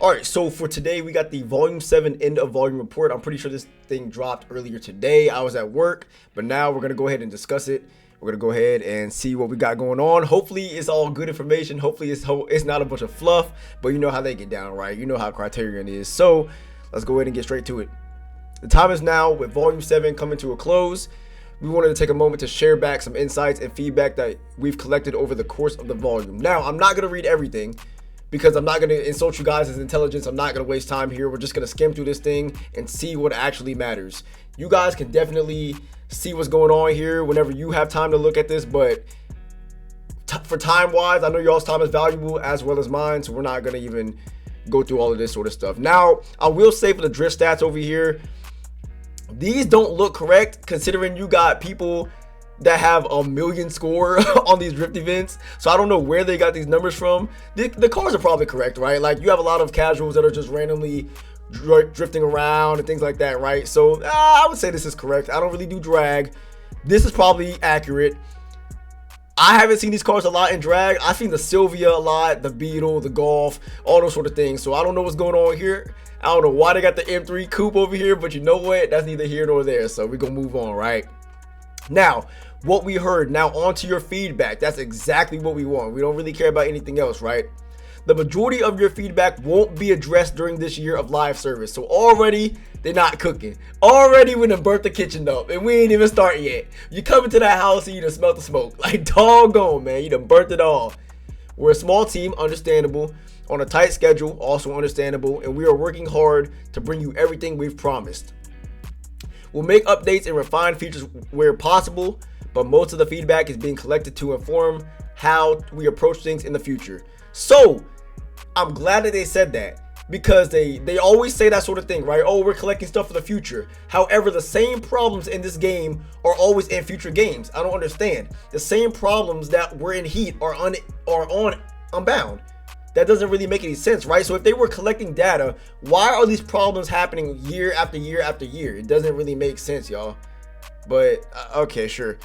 All right, so for today, we got the Volume 7 end of volume report. I'm pretty sure this thing dropped earlier today. I was at work, but now we're going to go ahead and discuss it. We're going to go ahead and see what we got going on. Hopefully, it's all good information. Hopefully, it's not a bunch of fluff, but you know how they get down, right? You know how Criterion is. So let's go ahead and get straight to it. The time is now with Volume 7 coming to a close. We wanted to take a moment to share back some insights and feedback that we've collected over the course of the volume. Now, I'm not going to read everything, because I'm not going to insult you guys' intelligence. I'm not going to waste time here. We're just going to skim through this thing and see what actually matters. You guys can definitely see what's going on here whenever you have time to look at this, but for time-wise, I know y'all's time is valuable as well as mine, so we're not going to even go through all of this sort of stuff. Now, I will say for the drift stats over here, these don't look correct considering you got people that have a million score on these drift events. So I don't know where they got these numbers from. The cars are probably correct, right? Like, you have a lot of casuals that are just randomly drifting around and things like that, right? So I would say this is correct. I don't really do drag. This is probably accurate. I haven't seen these cars a lot in drag. I've seen the Sylvia a lot, the Beetle, the Golf, all those sort of things. So I don't know what's going on here. I don't know why they got the M3 Coupe over here, but you know what? That's neither here nor there. So we're going to move on, right? Now, what we heard, now on to your feedback. That's exactly what we want. We don't really care about anything else, right? The majority of your feedback won't be addressed during this year of live service. So already, they're not cooking. Already, we done burnt the kitchen up, and we ain't even started yet. You come into that house and you done smell the smoke. Like, doggone, man. You done burnt it all. We're a small team, understandable. On a tight schedule, also understandable. And we are working hard to bring you everything we've promised. We'll make updates and refine features where possible, but most of the feedback is being collected to inform how we approach things in the future. So I'm glad that they said that, because they always say that sort of thing, right? Oh, we're collecting stuff for the future. However, the same problems in this game are always in future games. I don't understand. The same problems that were in Heat are on Unbound. That doesn't really make any sense, right? So if they were collecting data, why are these problems happening year after year after year? It doesn't really make sense, y'all. But okay, sure.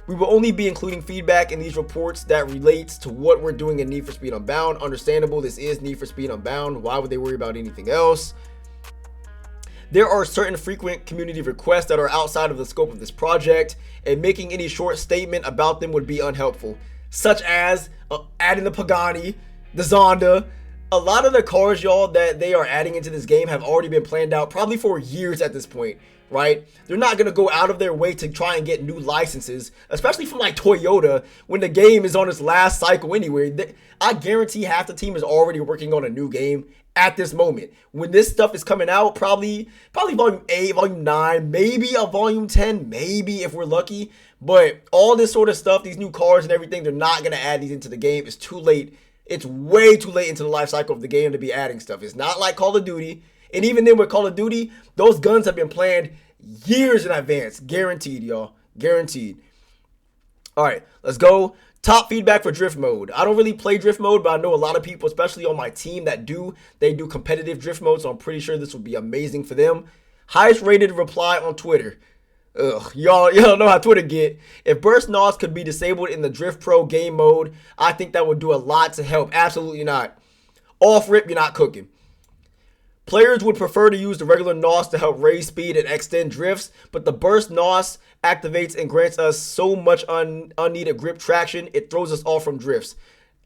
We will only be including feedback in these reports that relates to what we're doing in Need for Speed Unbound. Understandable, this is Need for Speed Unbound. Why would they worry about anything else? There are certain frequent community requests that are outside of the scope of this project, and making any short statement about them would be unhelpful, such as adding the Pagani, the Zonda. A lot of the cars, y'all, that they are adding into this game have already been planned out probably for years at this point, right? They're not going to go out of their way to try and get new licenses, especially from like Toyota, when the game is on its last cycle anyway. I guarantee half the team is already working on a new game at this moment. When this stuff is coming out, probably Volume 8, Volume 9, maybe a Volume 10, maybe if we're lucky. But all this sort of stuff, these new cars and everything, they're not going to add these into the game. It's too late. It's way too late into the life cycle of the game to be adding stuff. It's not like Call of Duty. And even then with Call of Duty, those guns have been planned years in advance. Guaranteed, y'all. Guaranteed. All right, let's go. Top feedback for drift mode. I don't really play drift mode, but I know a lot of people, especially on my team, that do. They do competitive drift mode, so I'm pretty sure this would be amazing for them. Highest rated reply on Twitter. Ugh, y'all know how Twitter get. If burst NOS could be disabled in the Drift Pro game mode, I think that would do a lot to help. Absolutely not. Off rip, you're not cooking. Players would prefer to use the regular NOS to help raise speed and extend drifts, but the burst NOS activates and grants us so much unneeded grip traction, it throws us off from drifts.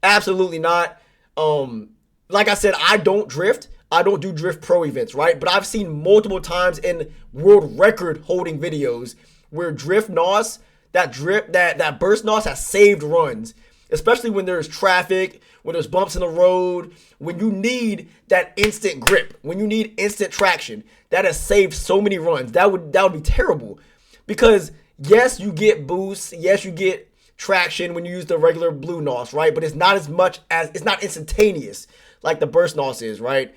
Absolutely not. Like I said, I don't drift. I don't do Drift Pro events, right? But I've seen multiple times in world record holding videos where Drift NOS, that burst NOS has saved runs, especially when there's traffic, when there's bumps in the road, when you need that instant grip, when you need instant traction. That has saved so many runs. That would be terrible, because yes, you get boosts, yes, you get traction when you use the regular blue NOS, right? But it's not it's not instantaneous like the burst NOS is, right?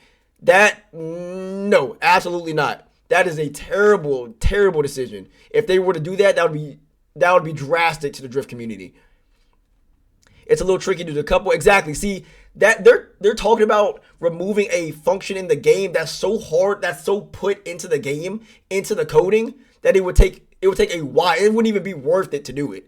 No, absolutely not. That is a terrible, terrible decision. If they were to do that, that would be drastic to the drift community. It's a little tricky to decouple. Exactly. See, that they're talking about removing a function in the game that's so hard, that's so put into the game, into the coding, that it would take a while. It wouldn't even be worth it to do it.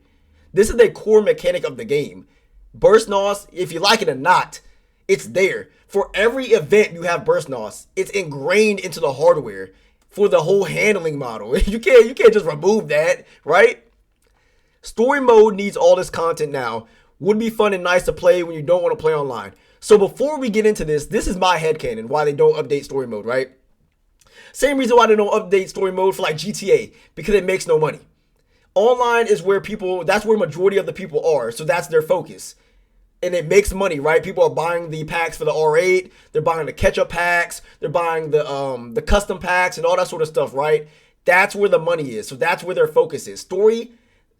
This is a core mechanic of the game. Burst NOS, if you like it or not, It's there. For every event you have burst NOS. It's ingrained into the hardware for the whole handling model. You can't just remove that, right? Story mode needs all this content now. Would be fun and nice to play when you don't want to play online. So before we get into this is my headcanon why they don't update story mode, right? Same reason why they don't update story mode for like GTA, because it makes no money. Online is where that's where majority of the people are, so that's their focus. And it makes money, right? People are buying the packs for the R8, they're buying the catch-up packs, they're buying the custom packs and all that sort of stuff, right? That's where the money is, so that's where their focus is. Story,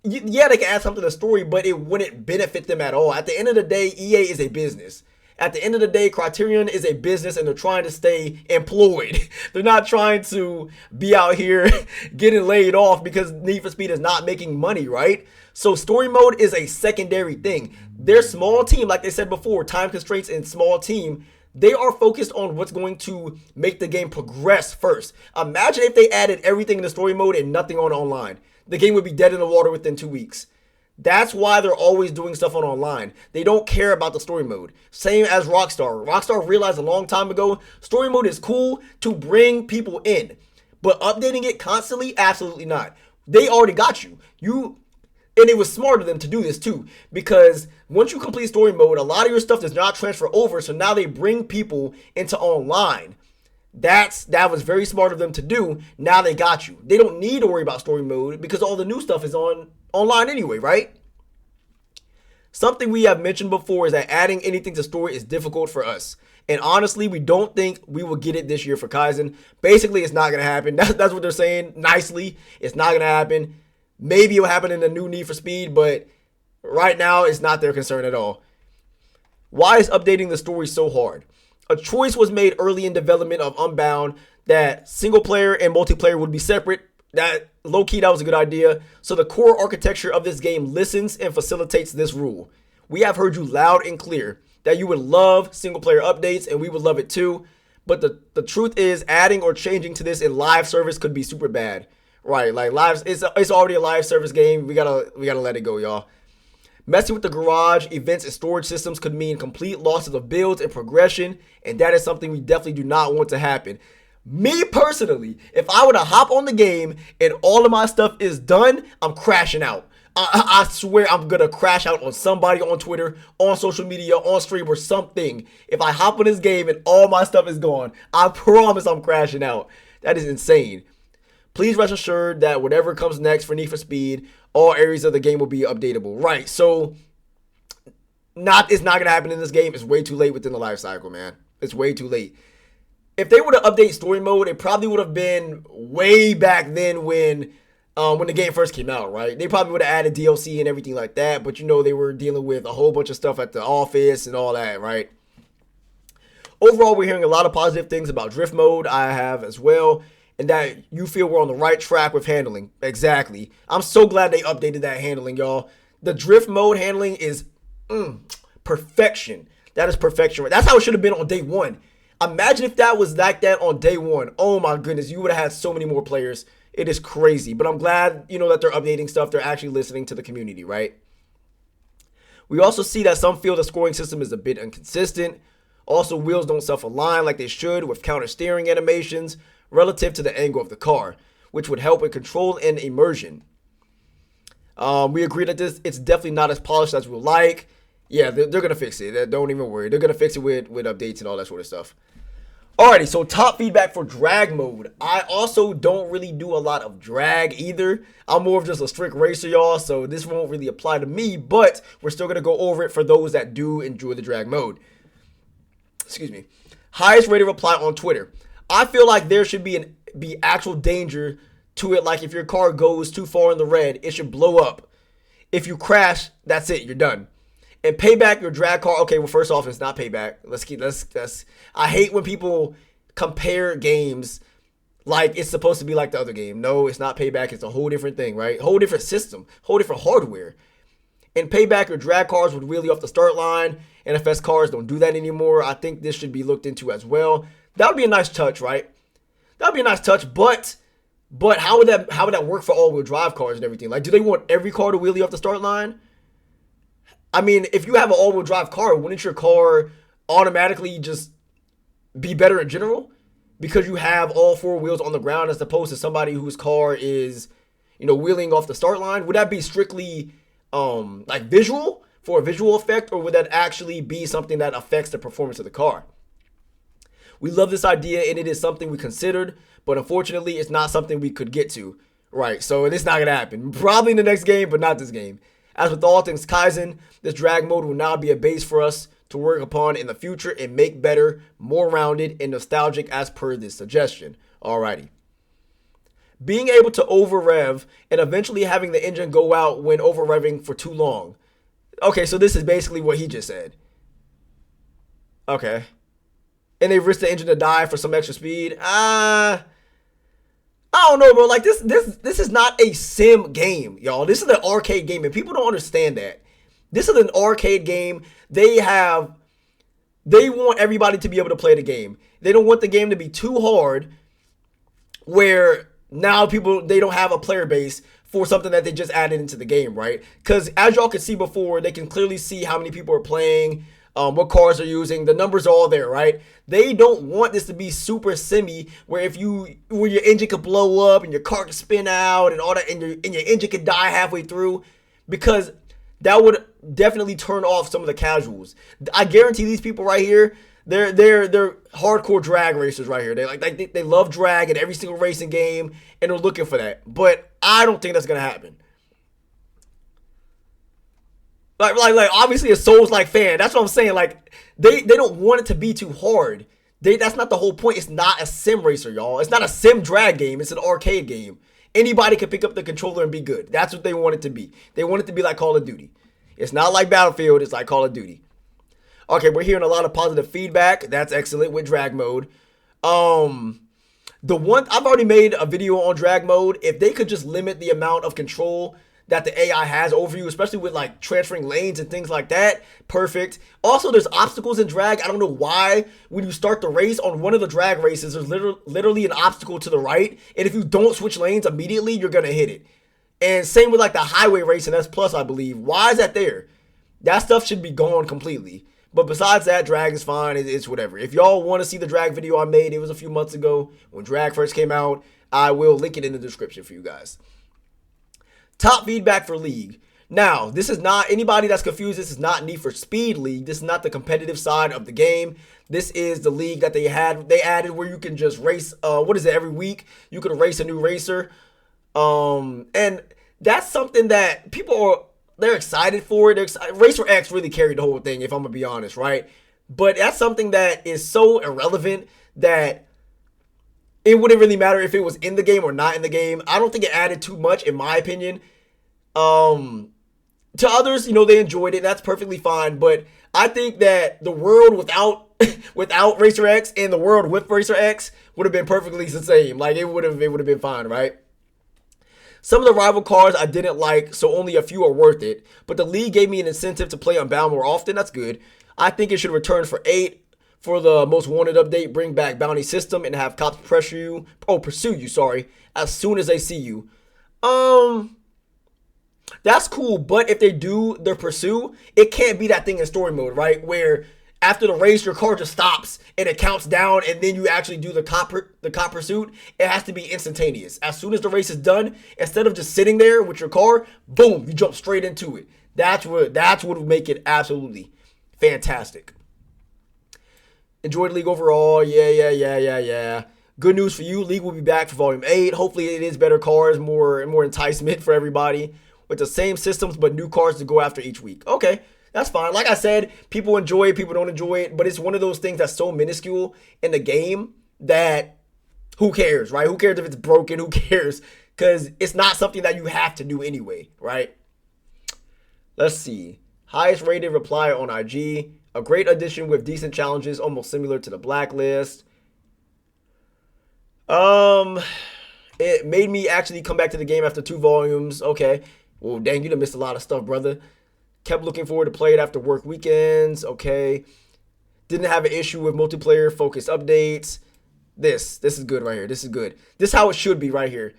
yeah, they can add something to story, but it wouldn't benefit them at all. At the end of the day, EA is a business. At the end of the day, Criterion is a business and they're trying to stay employed. They're not trying to be out here getting laid off because Need for Speed is not making money, right? So story mode is a secondary thing. Their small team, like they said before, time constraints and small team, they are focused on what's going to make the game progress first. Imagine if they added everything in the story mode and nothing on online. The game would be dead in the water within 2 weeks. That's why they're always doing stuff on online. They don't care about the story mode. Same as Rockstar. Rockstar realized a long time ago, story mode is cool to bring people in. But updating it constantly, absolutely not. They already got you. And it was smart of them to do this too. Because once you complete story mode, a lot of your stuff does not transfer over. So now they bring people into online. That was very smart of them to do. Now they got you. They don't need to worry about story mode because all the new stuff is online anyway, right? Something we have mentioned before is that adding anything to story is difficult for us. And honestly, we don't think we will get it this year for Kaizen. Basically, it's not going to happen. That's what they're saying nicely. It's not going to happen. Maybe it'll happen in the new Need for Speed, but right now, it's not their concern at all. Why is updating the story so hard? A choice was made early in development of Unbound that single player and multiplayer would be separate. That low-key, that was a good idea. So the core architecture of this game listens and facilitates this rule. We have heard you loud and clear that you would love single-player updates, and we would love it too. But the truth is, adding or changing to this in live service could be super bad. Right, like live, it's already a live service game. We gotta let it go, y'all. Messing with the garage, events, and storage systems could mean complete losses of builds and progression, and that is something we definitely do not want to happen. Me personally, if I were to hop on the game and all of my stuff is done, I'm crashing out. I swear I'm gonna crash out on somebody on Twitter, on social media, on stream, or something. If I hop on this game and all my stuff is gone, I promise I'm crashing out. That is insane. Please rest assured that whatever comes next for Need for Speed, all areas of the game will be updatable. Right, so it's not going to happen in this game. It's way too late within the life cycle, man. It's way too late. If they were to update story mode, it probably would have been way back then when the game first came out, right? They probably would have added DLC and everything like that, but they were dealing with a whole bunch of stuff at the office and all that, right? Overall, we're hearing a lot of positive things about drift mode. I have as well. And that you feel we're on the right track with handling. Exactly. I'm so glad they updated that handling, y'all. The drift mode handling is perfection. That is perfection. That's how it should have been on day one. Imagine if that was like that on day one. Oh my goodness, you would have had so many more players. It is crazy. But I'm glad, that they're updating stuff. They're actually listening to the community, right? We also see that some feel the scoring system is a bit inconsistent. Also, wheels don't self-align like they should with counter steering animations relative to the angle of the car, which would help with control and immersion. We agree that it's definitely not as polished as we would like. Yeah, they're going to fix it. Don't even worry. They're going to fix it with updates and all that sort of stuff. Alrighty, so top feedback for drag mode. I also don't really do a lot of drag either. I'm more of just a strict racer, y'all, so this won't really apply to me, but we're still going to go over it for those that do enjoy the drag mode. Excuse me. Highest rated reply on Twitter. I feel like there should be actual danger to it. Like if your car goes too far in the red, it should blow up. If you crash, that's it. You're done. And payback your drag car. Okay, well, first off, it's not payback. I hate when people compare games like it's supposed to be like the other game. No, it's not payback. It's a whole different thing, right? Whole different system, whole different hardware. And payback your drag cars would wheel you off the start line. NFS cars don't do that anymore. I think this should be looked into as well. That would be a nice touch, right? That would be a nice touch, but how would that work for all-wheel drive cars and everything? Like, do they want every car to wheel you off the start line? I mean, if you have an all-wheel drive car, wouldn't your car automatically just be better in general because you have all four wheels on the ground as opposed to somebody whose car is, wheeling off the start line? Would that be strictly like visual for a visual effect, or would that actually be something that affects the performance of the car? We love this idea and it is something we considered, but unfortunately it's not something we could get to. Right, so it's not going to happen. Probably in the next game, but not this game. As with all things Kaizen, this drag mode will now be a base for us to work upon in the future and make better, more rounded, and nostalgic as per this suggestion. Alrighty. Being able to over rev and eventually having the engine go out when over revving for too long. Okay, so this is basically what he just said. Okay. And they risk the engine to die for some extra speed. I don't know, bro. Like this is not a sim game, y'all. This is an arcade game, and people don't understand that. This is an arcade game. They want everybody to be able to play the game. They don't want the game to be too hard where now they don't have a player base for something that they just added into the game, right? Because as y'all can see before, they can clearly see how many people are playing, what cars are using. The numbers are all there, right? They don't want this to be super simmy where where your engine could blow up and your car could spin out and all that, and your engine could die halfway through, because that would definitely turn off some of the casuals. I guarantee these people right here, they're hardcore drag racers right here. They love drag in every single racing game and they're looking for that. But I don't think that's gonna happen. Like obviously a Souls-like fan. That's what I'm saying. Like they don't want it to be too hard. That's not the whole point. It's not a sim racer, y'all. It's not a sim drag game. It's an arcade game. Anybody can pick up the controller and be good. That's what they want it to be. They want it to be like Call of Duty. It's not like Battlefield. It's like Call of Duty. Okay, we're hearing a lot of positive feedback. That's excellent with drag mode. I've already made a video on drag mode. If they could just limit the amount of control that the AI has over you, especially with like transferring lanes and things like that, perfect. Also, there's obstacles in drag. I don't know why when you start the race on one of the drag races, there's literally an obstacle to the right, and if you don't switch lanes immediately, you're gonna hit it. And same with like the highway race and S Plus, I believe. Why is that there? That stuff should be gone completely. But besides that, drag is fine. It's whatever. If y'all want to see the drag video I made, it was a few months ago when drag first came out. I will link it in the description for you guys. Top feedback for League. Now, this is not, anybody that's confused, this is not Need for Speed League. This is not the competitive side of the game. This is the league that they added where you can just race, every week you can race a new racer. And that's something that they're excited for. Racer X really carried the whole thing, if I'm gonna be honest, right? But that's something that is so irrelevant that it wouldn't really matter if it was in the game or not in the game. I don't think it added too much, in my opinion. To others, they enjoyed it. That's perfectly fine. But I think that the world without Racer X and the world with Racer X would have been perfectly the same. Like it would have been fine, right? Some of the rival cars I didn't like, so only a few are worth it. But the league gave me an incentive to play Unbound more often. That's good. I think it should return for 8 for the most wanted update. Bring back bounty system and have cops pursue you, as soon as they see you. That's cool, but if they do their pursue, it can't be that thing in story mode, right? Where after the race, your car just stops and it counts down, and then you actually do the cop pursuit. It has to be instantaneous. As soon as the race is done, instead of just sitting there with your car, boom, you jump straight into it. That's what would make it absolutely fantastic. Enjoyed League overall. Yeah. Good news for you. League will be back for Volume 8. Hopefully it is better cars, more enticement for everybody, with the same systems but new cars to go after each week. Okay. That's fine. Like I said, people enjoy it, people don't enjoy it, but it's one of those things that's so minuscule in the game that who cares, right? Who cares if it's broken? Who cares? Because it's not something that you have to do anyway, right? Let's see. Highest rated reply on IG. A great addition with decent challenges, almost similar to the Blacklist. It made me actually come back to the game after 2 volumes. Okay. Well, dang, you done missed a lot of stuff, brother. Kept looking forward to play it after work weekends. Okay. Didn't have an issue with multiplayer focused updates. This is good right here. This is good. This is how it should be right here.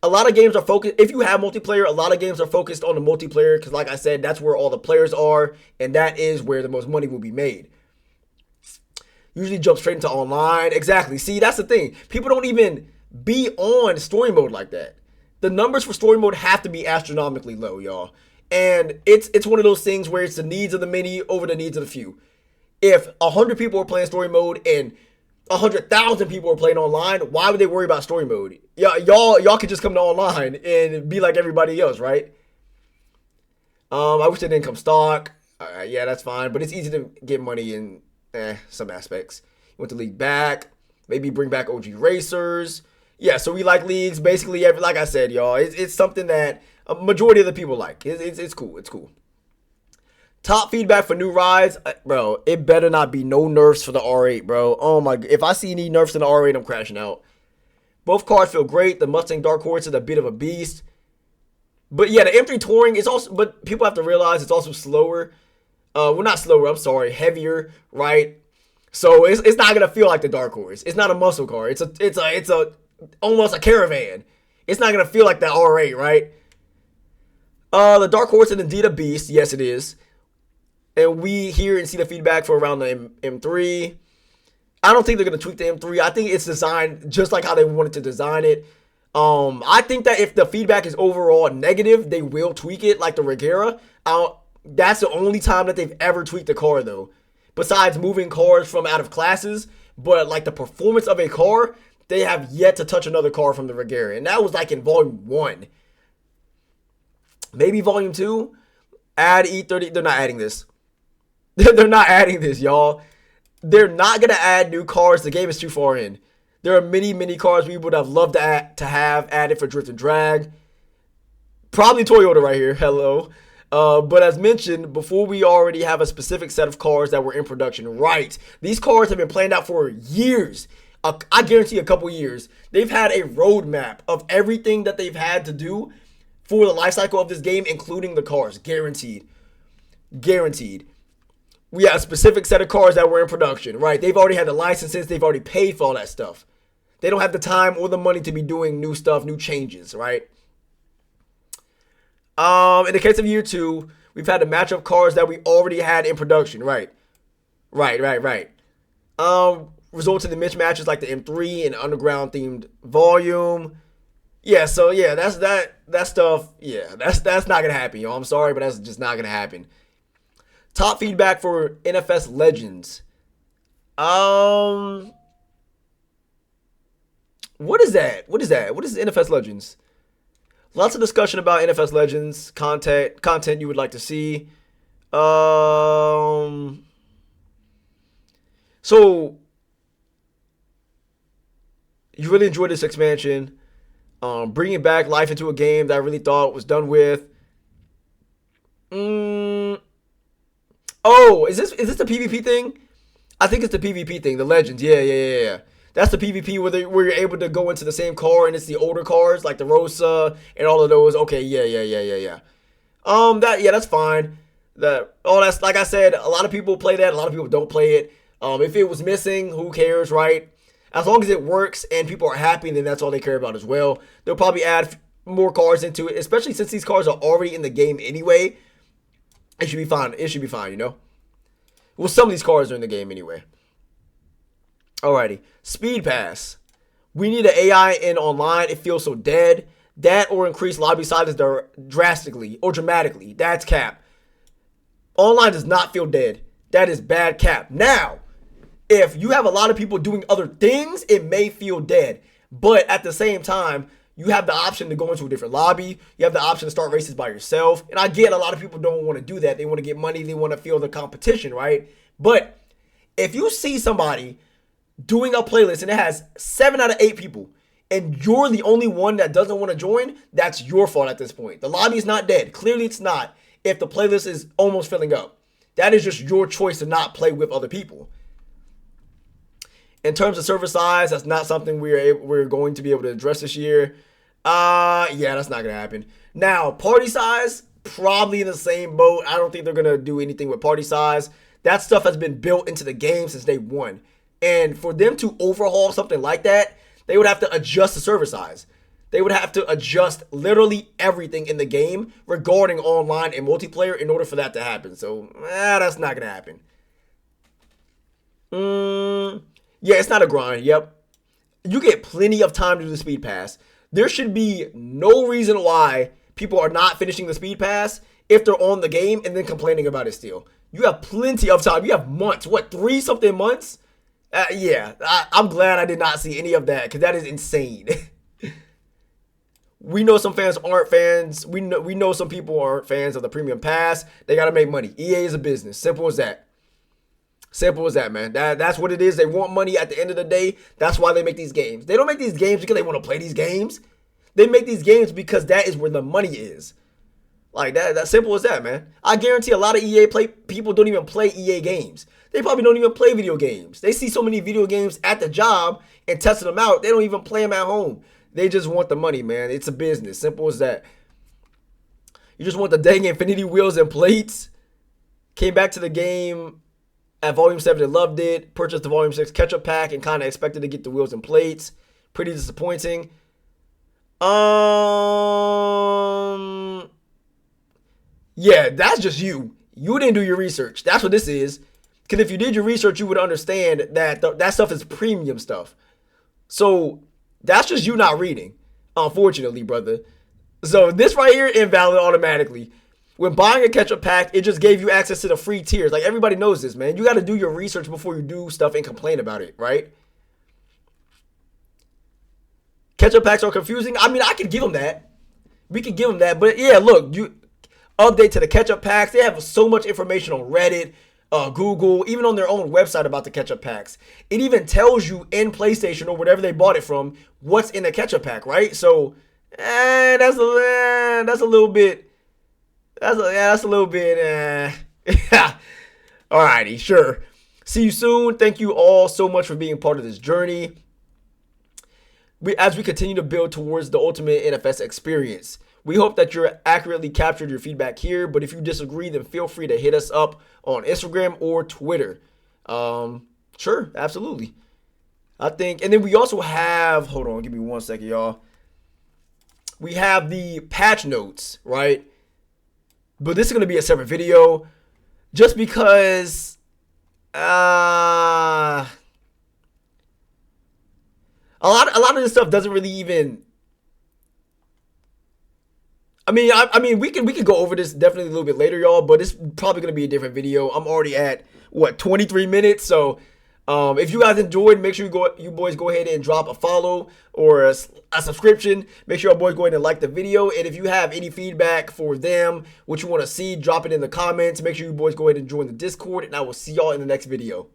A lot of games are focused. If you have multiplayer, a lot of games are focused on the multiplayer because, like I said, that's where all the players are, and that is where the most money will be made. Usually jump straight into online. Exactly. See, that's the thing. People don't even be on story mode like that. The numbers for story mode have to be astronomically low, y'all. And it's one of those things where it's the needs of the many over the needs of the few. If 100 people are playing story mode and 100,000 people are playing online, why would they worry about story mode? Y'all could just come to online and be like everybody else, right? I wish they didn't come stock. Yeah, that's fine, but it's easy to get money in some aspects. You want the league back, maybe bring back OG racers. Yeah, so we like leagues. Basically, like I said, y'all, it's something that a majority of the people like. It's cool. It's cool. Top feedback for new rides, bro. It better not be no nerfs for the R8, bro. Oh my! If I see any nerfs in the R8, I'm crashing out. Both cars feel great. The Mustang Dark Horse is a bit of a beast, but yeah, the M3 Touring is also. But people have to realize it's also slower. Well, not slower. I'm sorry, heavier, right? So it's not gonna feel like the Dark Horse. It's not a muscle car. It's a almost a caravan. It's not gonna feel like the R8, right? The Dark Horse is indeed a beast. Yes, it is. And we hear and see the feedback for around the M3. I don't think they're gonna tweak the M3. I think it's designed just like how they wanted to design it. I think that if the feedback is overall negative, they will tweak it like the Regera. That's the only time that they've ever tweaked the car, though. Besides moving cars from out of classes, but like the performance of a car, they have yet to touch another car from the Regera, and that was like in Volume 1. Maybe Volume 2. Add E30. They're not adding this. They're not adding this, y'all. They're not gonna add new cars. The game is too far in. There are many cars we would have loved to have added for Drift and Drag. Probably Toyota right here. Hello. But as mentioned, before we already have a specific set of cars that were in production. Right. These cars have been planned out for years. I guarantee a couple years. They've had a roadmap of everything that they've had to do for the life cycle of this game, including the cars. Guaranteed. Guaranteed. We have a specific set of cars that were in production, right? They've already had the licenses. They've already paid for all that stuff. They don't have the time or the money to be doing new stuff, new changes, right? In the case of year 2, we've had to match up cars that we already had in production, right? Right. Results in the mismatches like the M3 and underground themed volume. Yeah, so yeah, that stuff. Yeah, that's not gonna happen, yo. I'm sorry, but that's just not gonna happen. Top feedback for NFS Legends. What is that? What is NFS Legends? Lots of discussion about NFS Legends content you would like to see. So you really enjoyed this expansion, bringing back life into a game that I really thought was done with. Oh, is this the PvP thing? I think it's the PvP thing, the Legends. Yeah. That's the PvP where you're able to go into the same car and it's the older cars like the Rosa and all of those. Okay, yeah. That's fine. That's like I said, a lot of people play that, a lot of people don't play it. If it was missing, who cares, right? As long as it works and people are happy, then that's all they care about as well. They'll probably add more cars into it, especially since these cars are already in the game anyway. It should be fine. You know? Well, some of these cars are in the game anyway. Alrighty. Speed Pass. We need an AI in online. It feels so dead. That or increase lobby sizes drastically or dramatically. That's cap. Online does not feel dead. That is bad cap. Now, if you have a lot of people doing other things, it may feel dead. But at the same time, you have the option to go into a different lobby. You have the option to start races by yourself. And I get a lot of people don't want to do that. They want to get money. They want to feel the competition, right? But if you see somebody doing a playlist and it has 7 out of 8 people and you're the only one that doesn't want to join, that's your fault at this point. The lobby is not dead. Clearly it's not if the playlist is almost filling up. That is just your choice to not play with other people. In terms of server size, that's not something we're going to be able to address this year. Yeah, that's not gonna happen. Now, party size, probably in the same boat. I don't think they're gonna do anything with party size. That stuff has been built into the game since day one. And for them to overhaul something like that, they would have to adjust the server size. They would have to adjust literally everything in the game regarding online and multiplayer in order for that to happen. So, that's not gonna happen. Yeah, it's not a grind. Yep. You get plenty of time to do the speed pass. There should be no reason why people are not finishing the speed pass if they're on the game and then complaining about it still. You have plenty of time. You have months. What, 3-something months? Yeah, I'm glad I did not see any of that because that is insane. We know some fans aren't fans. We know some people aren't fans of the premium pass. They got to make money. EA is a business. Simple as that. Simple as that, man. That's what it is. They want money at the end of the day. That's why they make these games. They don't make these games because they want to play these games. They make these games because that is where the money is. Like that. That's simple as that, man. I guarantee a lot of people don't even play EA games. They probably don't even play video games. They see so many video games at the job and testing them out. They don't even play them at home. They just want the money, man. It's a business. Simple as that. You just want the dang infinity wheels and plates. Came back to the game at Volume 7 and loved it. Purchased the Volume 6 catch-up pack and kind of expected to get the wheels and plates. Pretty disappointing. Yeah, that's just you. You didn't do your research. That's what this is. Because if you did your research, you would understand that that stuff is premium stuff. So that's just you not reading, unfortunately, brother. So this right here, invalid automatically. When buying a catch-up pack, it just gave you access to the free tiers. Like, everybody knows this, man. You got to do your research before you do stuff and complain about it, right? Catch-up packs are confusing. I mean, I could give them that. We could give them that. But, yeah, look, you update to the catch-up packs. They have so much information on Reddit, Google, even on their own website about the catch-up packs. It even tells you in PlayStation or whatever they bought it from what's in the catch-up pack, right? So, that's a little bit... That's a little bit, Alrighty, sure. See you soon. Thank you all so much for being part of this journey. As we continue to build towards the ultimate NFS experience. We hope that you're accurately captured your feedback here, but if you disagree, then feel free to hit us up on Instagram or Twitter. Sure, absolutely. I think, and then we also have, hold on, give me 1 second, y'all. We have the patch notes, right? But this is going to be a separate video just because a lot of this stuff doesn't really even... I mean, we can go over this definitely a little bit later, y'all, but it's probably going to be a different video. I'm already at, 23 minutes, so... if you guys enjoyed, make sure you boys go ahead and drop a follow or a subscription. Make sure you boys go ahead and like the video. And if you have any feedback for them, what you want to see, drop it in the comments. Make sure you boys go ahead and join the Discord. And I will see y'all in the next video.